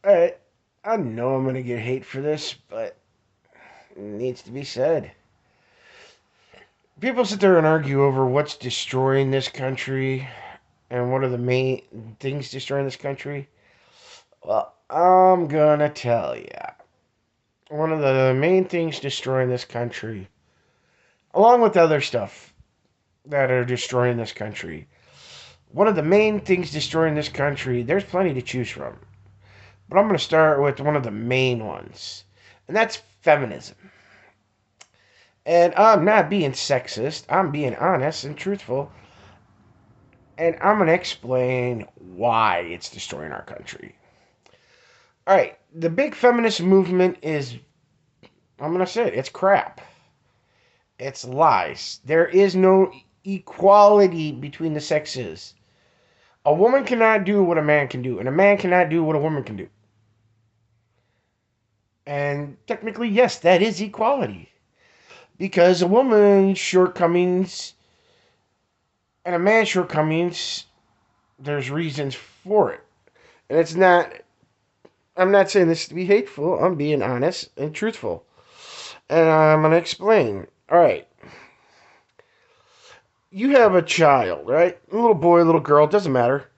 Alright, I know I'm going to get hate for this, but it needs to be said. People sit there and argue over what's destroying this country and what are the main things destroying this country. Well, I'm going to tell you. One of the main things destroying this country, along with other stuff that are destroying this country, one of the main things destroying this country, there's plenty to choose from. But I'm going to start with one of the main ones, and that's feminism. And I'm not being sexist, I'm being honest and truthful. And I'm going to explain why it's destroying our country. All right, the big feminist movement is, I'm going to say it, it's crap. It's lies. There is no equality between the sexes. A woman cannot do what a man can do, and a man cannot do what a woman can do. And technically, yes, that is equality. Because a woman's shortcomings and a man's shortcomings, there's reasons for it. And it's not, I'm not saying this to be hateful, I'm being honest and truthful. And I'm going to explain. All right. You have a child, right? A little boy, a little girl, doesn't matter.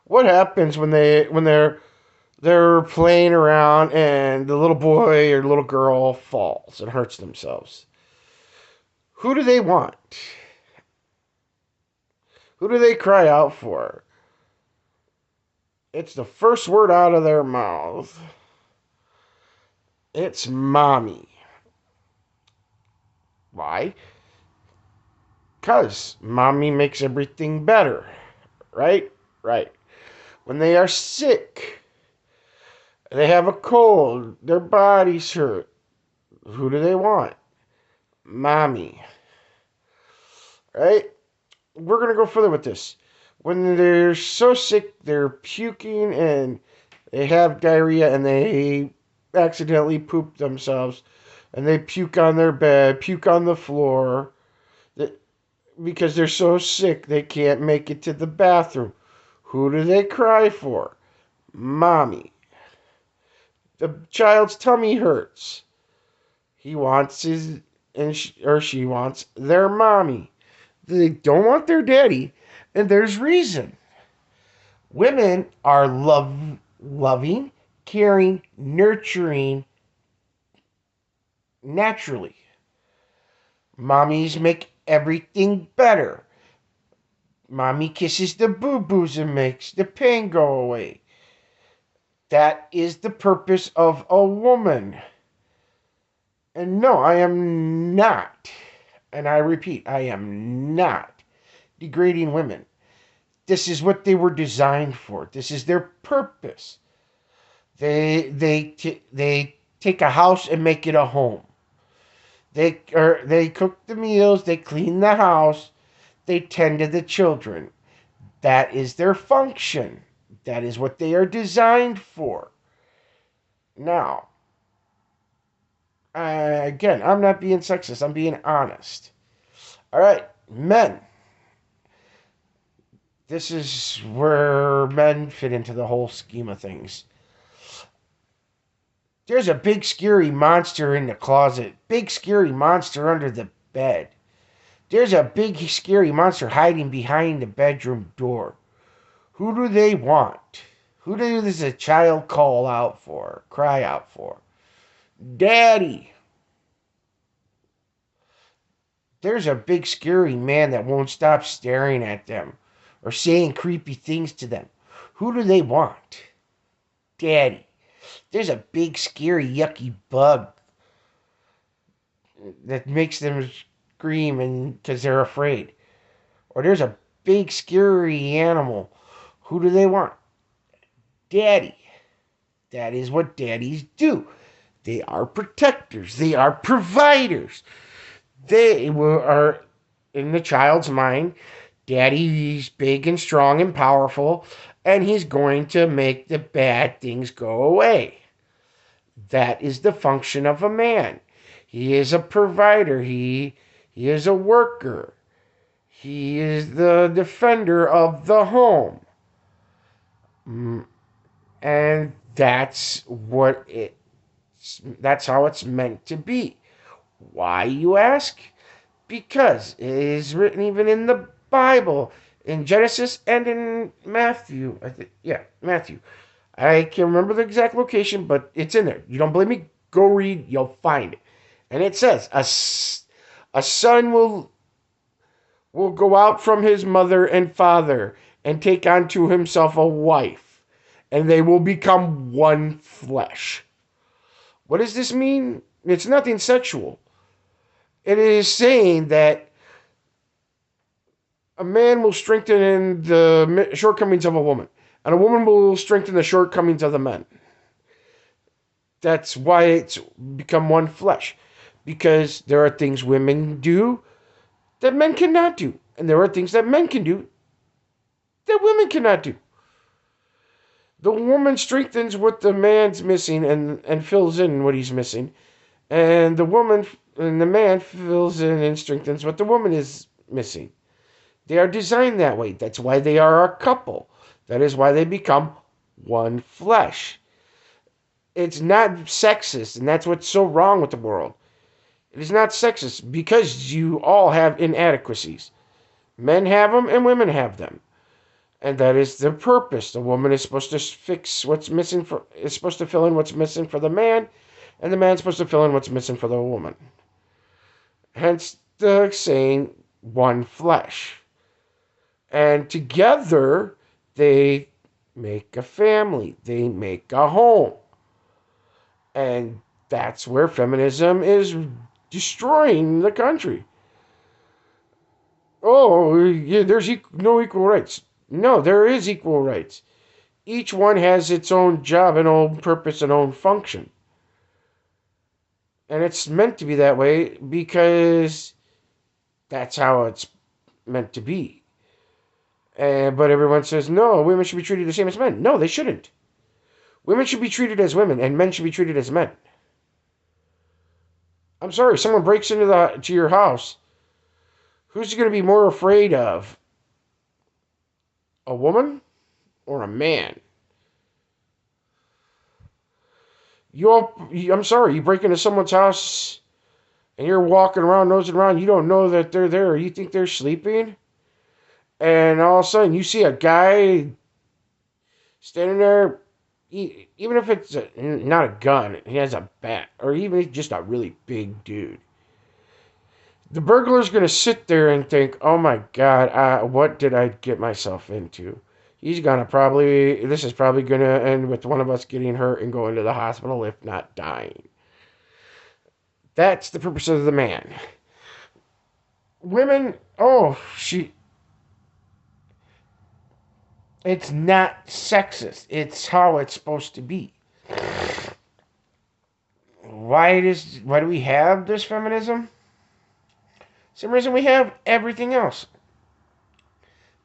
What happens when they're playing around and the little boy or little girl falls and hurts themselves? Who do they want? Who do they cry out for? It's the first word out of their mouth. It's mommy. Why? Because mommy makes everything better. Right? Right. When they are sick, they have a cold, their body's hurt. Who do they want? Mommy. Right? We're going to go further with this. When they're so sick, they're puking and they have diarrhea and they accidentally poop themselves and they puke on their bed, puke on the floor because they're so sick they can't make it to the bathroom. Who do they cry for? Mommy. The child's tummy hurts. He wants his, or she wants their mommy. They don't want their daddy, and there's reason. Women are loving, caring, nurturing naturally. Mommies make everything better. Mommy kisses the boo-boos and makes the pain go away. That is the purpose of a woman. And no, I am not, and I repeat, I am not degrading women. This is what they were designed for. This is their purpose. They take a house and make it a home. They cook the meals, they clean the house, they tend to the children. That is their function. That is what they are designed for. Now, again, I'm not being sexist. I'm being honest. All right, men. This is where men fit into the whole scheme of things. There's a big scary monster in the closet. Big scary monster under the bed. There's a big scary monster hiding behind the bedroom door. Who do they want? Who does a child call out for, cry out for? Daddy. There's a big scary man that won't stop staring at them or saying creepy things to them. Who do they want? Daddy. There's a big scary yucky bug that makes them scream and because they're afraid. Or there's a big scary animal. Who do they want? Daddy. That is what daddies do. They are protectors. They are providers. Are, in the child's mind, daddy's big and strong and powerful, and he's going to make the bad things go away. That is the function of a man. He is a provider. He is a worker. He is the defender of the home. And That's what that's how it's meant to be. Why, you ask? Because it is written even in the Bible, in Genesis and in Matthew. I think, yeah, Matthew. I can't remember the exact location, but it's in there. You don't believe me? Go read. You'll find it. And it says a son will go out from his mother and father and take unto himself a wife, and they will become one flesh. What does this mean? It's nothing sexual. It is saying that a man will strengthen the shortcomings of a woman, and a woman will strengthen the shortcomings of the men. That's why it's become one flesh. Because there are things women do that men cannot do. And there are things that men can do that women cannot do. The woman strengthens what the man's missing and fills in what he's missing. And the man fills in and strengthens what the woman is missing. They are designed that way. That's why they are a couple. That is why they become one flesh. It's not sexist, and that's what's so wrong with the world. It is not sexist because you all have inadequacies. Men have them and women have them. And that is the purpose. The woman is supposed to fix what's missing is supposed to fill in what's missing for the man, and the man's supposed to fill in what's missing for the woman. Hence the saying one flesh. And together they make a family. They make a home. And that's where feminism is destroying the country. Oh, yeah, there's no equal rights. No, there is equal rights. Each one has its own job and own purpose and own function. And it's meant to be that way because that's how it's meant to be. But everyone says, no, women should be treated the same as men. No, they shouldn't. Women should be treated as women, and men should be treated as men. I'm sorry, someone breaks to your house. Who's going to be more afraid of? A woman or a man? I'm sorry, you break into someone's house and you're walking around, nosing around, you don't know that they're there, you think they're sleeping, and all of a sudden you see a guy standing there, even if it's not a gun, he has a bat, or even just a really big dude. The burglar's going to sit there and think, oh my God, what did I get myself into? This is probably going to end with one of us getting hurt and going to the hospital, if not dying. That's the purpose of the man. Women, it's not sexist. It's how it's supposed to be. Why do we have this feminism? Same reason we have everything else.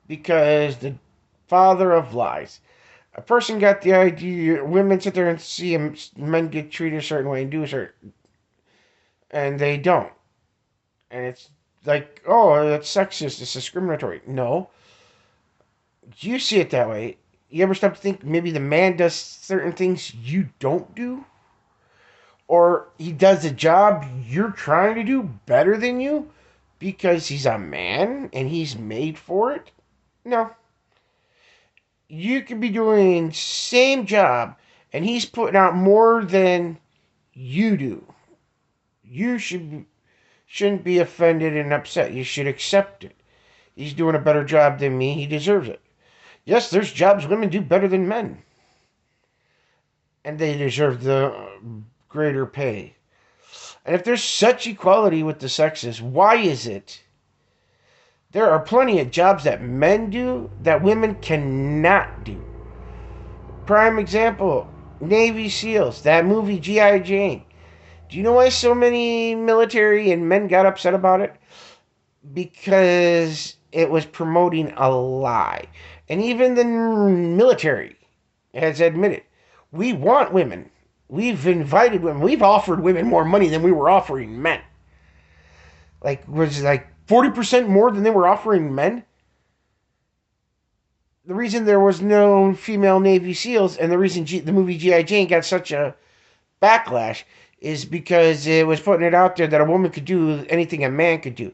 Because the father of lies. A person got the idea, women sit there and see men get treated a certain way and do a certain, and they don't. And it's like, oh, that's sexist, it's discriminatory. No. You see it that way. You ever stop to think maybe the man does certain things you don't do? Or he does a job you're trying to do better than you because he's a man and he's made for it? No. You could be doing same job and he's putting out more than you do. You shouldn't be offended and upset. You should accept it. He's doing a better job than me. He deserves it. Yes, there's jobs women do better than men. And they deserve the greater pay. And if there's such equality with the sexes, why is it there are plenty of jobs that men do that women cannot do? Prime example, Navy SEALs, that movie G.I. Jane. Do you know why so many military and men got upset about it? Because it was promoting a lie. And even the military has admitted, we want women. We've invited women. We've offered women more money than we were offering men. Was it like 40% more than they were offering men? The reason there was no female Navy SEALs and the reason the movie G.I. Jane got such a backlash is because it was putting it out there that a woman could do anything a man could do.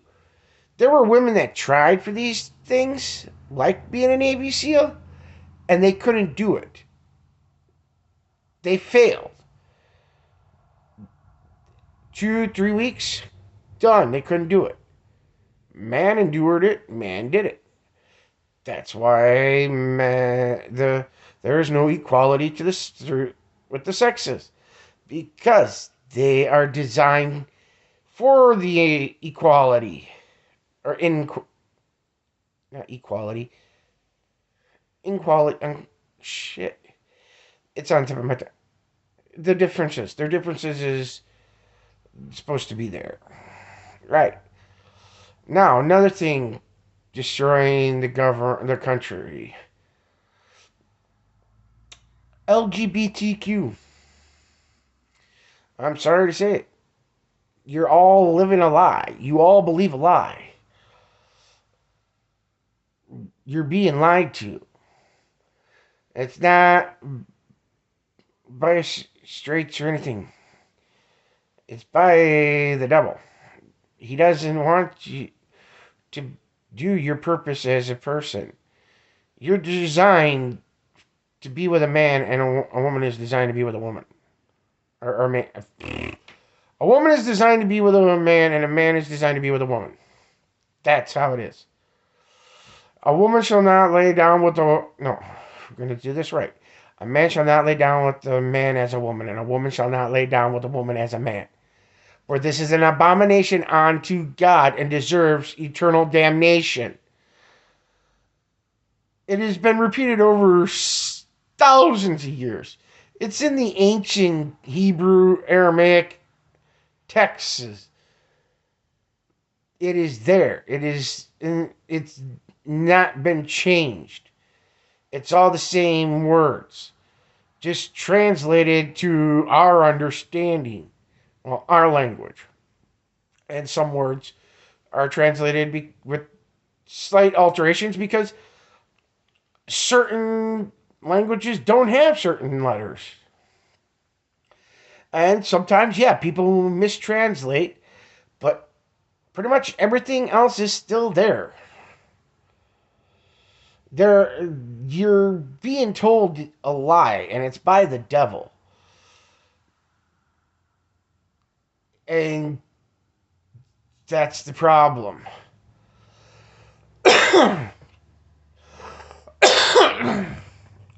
There were women that tried for these things, like being a Navy SEAL, and they couldn't do it. They failed. 2, 3 weeks, done. They couldn't do it. Man endured it. Man did it. That's why there is no equality to this with the sexes, because they are designed for the equality or in not equality, inequality. Shit, it's on top of my tongue. The differences. Their differences is supposed to be there, right? Now another thing destroying the country. LGBTQ. I'm sorry to say it. You're all living a lie. You all believe a lie. You're being lied to. It's not by straights or anything. It's by the devil. He doesn't want you to do your purpose as a person. You're designed to be with a man, and a woman is designed to be with a woman. Or man. A woman is designed to be with a man, and a man is designed to be with a woman. That's how it is. A woman shall not lay down with a... No, we're going to do this right. A man shall not lay down with a man as a woman, and a woman shall not lay down with a woman as a man. For this is an abomination unto God and deserves eternal damnation. It has been repeated over thousands of years. It's in the ancient Hebrew, Aramaic texts. It is there. It's not been changed. It's all the same words, just translated to our understanding, well, our language. And some words are translated with slight alterations because certain languages don't have certain letters. And sometimes, yeah, people mistranslate, but pretty much everything else is still there. You're being told a lie, and it's by the devil. And that's the problem.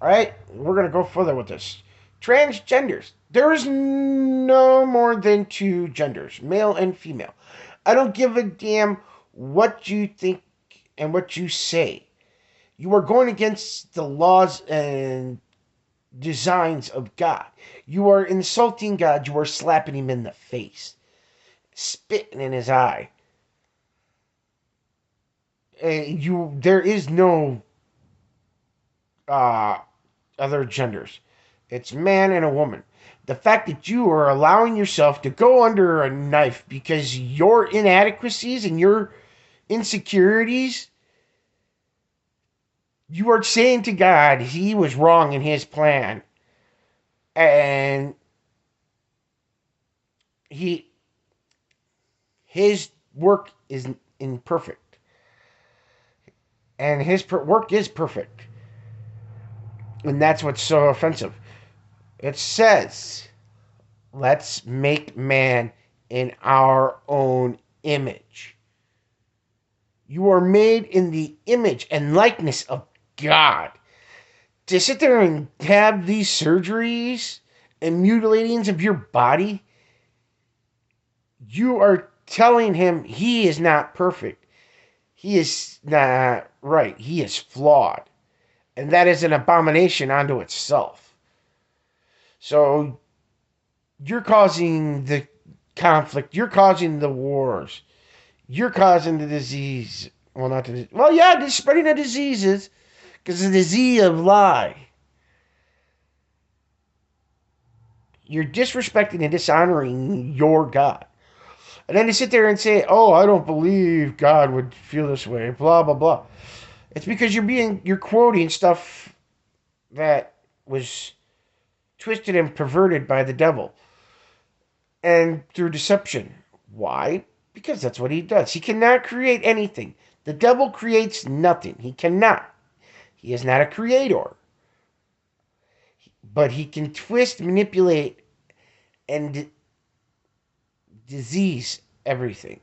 Alright, we're going to go further with this. Transgenders. There is no more than two genders, male and female. I don't give a damn what you think and what you say. You are going against the laws and designs of God. You are insulting God. You are slapping him in the face, spitting in his eye. There is no other genders. It's man and a woman. The fact that you are allowing yourself to go under a knife because your inadequacies and your insecurities, you are saying to God he was wrong in his plan. And his work is imperfect. And his work is perfect. And that's what's so offensive. It says, let's make man in our own image. You are made in the image and likeness of God. To sit there and have these surgeries and mutilatings of your body, you are telling him he is not perfect. He is not right. He is flawed. And that is an abomination unto itself. So you're causing the conflict. You're causing the wars. You're causing the disease. Well, not the disease. Well, yeah, the spreading of diseases because of the disease of lie. You're disrespecting and dishonoring your God. And then to sit there and say, oh, I don't believe God would feel this way, blah, blah, blah. It's because you're quoting stuff that was twisted and perverted by the devil and through deception. Why? Because that's what he does. He cannot create anything. The devil creates nothing. He cannot. He is not a creator. But he can twist, manipulate, and disease everything.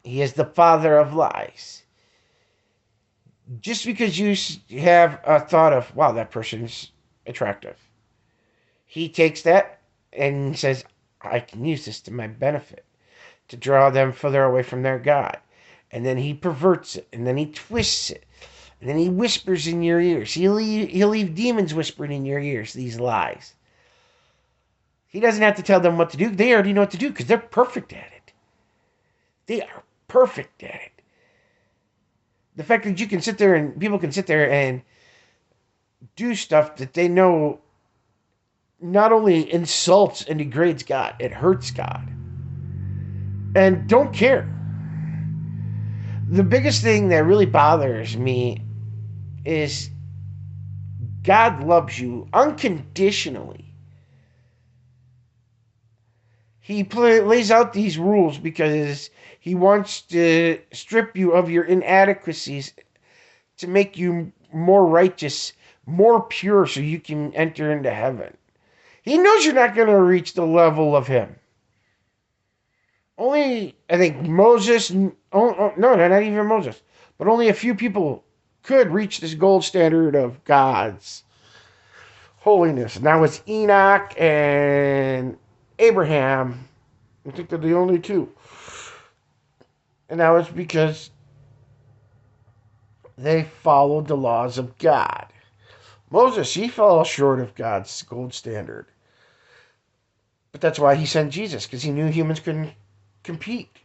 He is the father of lies. Just because you have a thought of, wow, that person's attractive, he takes that and says, I can use this to my benefit to draw them further away from their God. And then he perverts it, and then he twists it, and then he whispers in your ears. He'll leave demons whispering in your ears these lies. He doesn't have to tell them what to do. They already know what to do because they're perfect at it. They are perfect at it. The fact that you can sit there and people can sit there and do stuff that they know not only insults and degrades God, it hurts God. And don't care. The biggest thing that really bothers me is God loves you unconditionally. He lays out these rules because he wants to strip you of your inadequacies to make you more righteous, more pure, so you can enter into heaven. He knows you're not going to reach the level of him. Only, I think, Moses, no, not even Moses, but only a few people could reach this gold standard of God's holiness. And that was Enoch and Abraham. I think they're the only two. And that was because they followed the laws of God. Moses, he fell short of God's gold standard. But that's why he sent Jesus, because he knew humans couldn't compete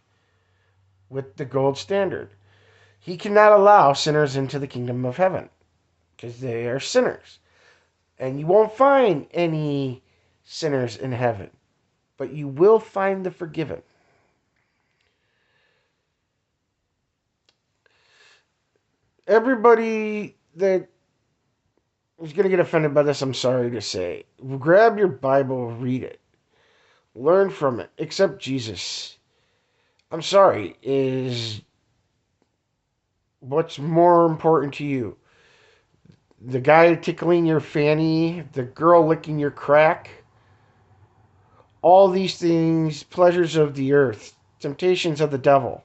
with the gold standard. He cannot allow sinners into the kingdom of heaven, because they are sinners. And you won't find any sinners in heaven, but you will find the forgiven. Everybody that is going to get offended by this, I'm sorry to say, grab your Bible, read it, learn from it, accept Jesus. I'm sorry, is what's more important to you? The guy tickling your fanny, the girl licking your crack, all these things, pleasures of the earth, temptations of the devil.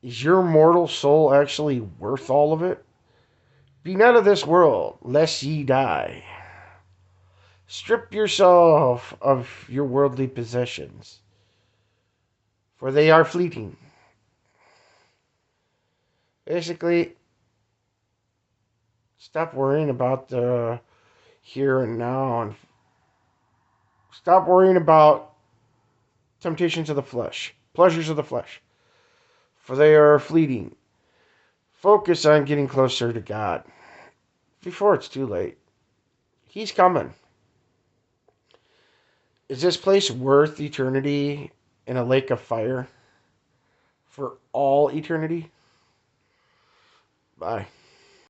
Is your mortal soul actually worth all of it? Be not of this world, lest ye die. Strip yourself of your worldly possessions, for they are fleeting. Basically, stop worrying about the here and now, and stop worrying about temptations of the flesh, pleasures of the flesh, for they are fleeting. Focus on getting closer to God before it's too late. He's coming. Is this place worth eternity in a lake of fire for all eternity? Bye.